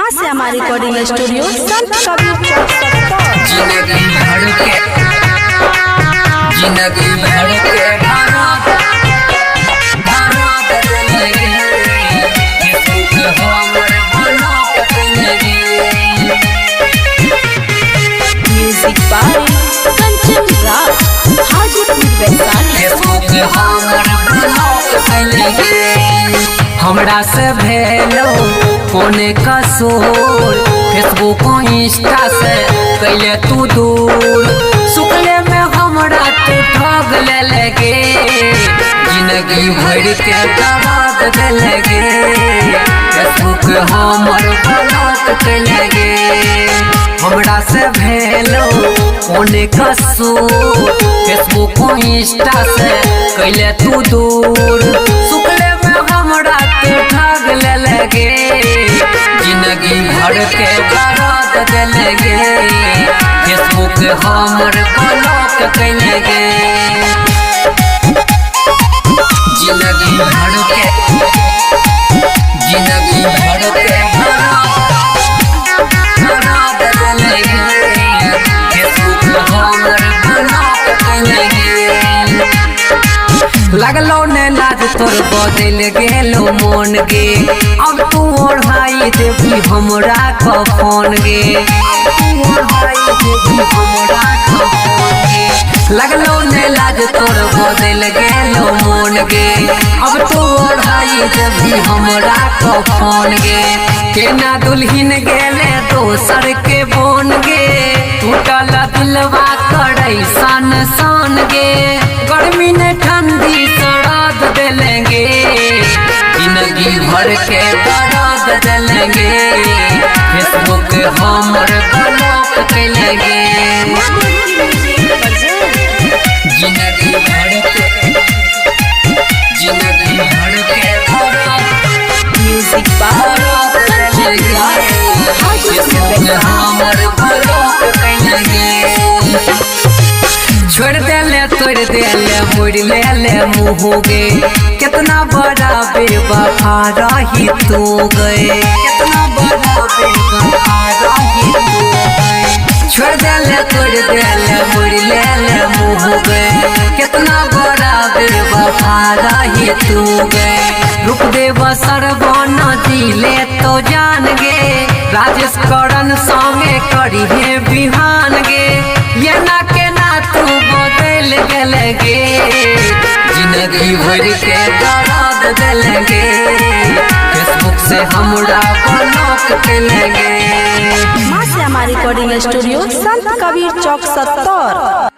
माँ से हमारी रिकॉर्डिंग स्टूडियो संत कबीर चौक जिंदगी भर के म्यूजिक बाय कंचन राज हाजीपुर वैशाली। हमरा से भेलो कोने कसूर, फेसबुक इंस्टा से कैले तू दूर, सुखले में हमरा तू ठग ले लगे, जिंदगी भर के दर्द दे लगे, फेसबुक हमर ब्लॉक कर लगे। हमरा से भेलो कोने कसूर, फेसबुक इंस्टा से कैले तू दूर, सुखले में हमरा तू ठग ले लगे, जिंदगी भर के दर्द दे लगे, फेसबुक हमर ब्लॉक कर लगे। जिंदगी भर के लगलो ने लाज तोर बदल गेलो मन गे, अब तू ओढ़ाई देवी हमरा कफन गे, लगलो ने लाज तोर बदल गेलो मन गे, अब तू ओढ़ाई देवी हमरा कफन गे। केना दुल्हन गेले दोसर के बोन गे, टूटल दिलवा करे सन सन गे, गर्मी ने ठंडी सराद देलेंगे, जिंदगी भर के दर्द देलेंगे, फेसबुक हमर ब्लॉक करेंगे। जिंदगी भर के म्यूजिक बाय कंचन राज हाजीपुर वैशाली। हमर ब्लॉक करेंगे। छोड़ देले तोड़ देले मोड़ ले ले मुँह गे, कितना बड़ा बेवफा रही तू गए, कितना बड़ा बेवफा रही तू गए। छोड़ देले तोड़ देले मोड़ ले ले मुँह गे, कितना बड़ा बेवफा रही तू गए। रुक दे बसरबन दिले तो जान गे, राजेश करण संगे करी है बिहान गे, ये ना के ना तू बदल गेलगे, जिंदगी भर के दर्द देलगे, फेसबुक से हमरा ब्लॉक केलगे। माँ से हमारी रिकॉर्डिंग स्टूडियो संत कबीर चौक 70।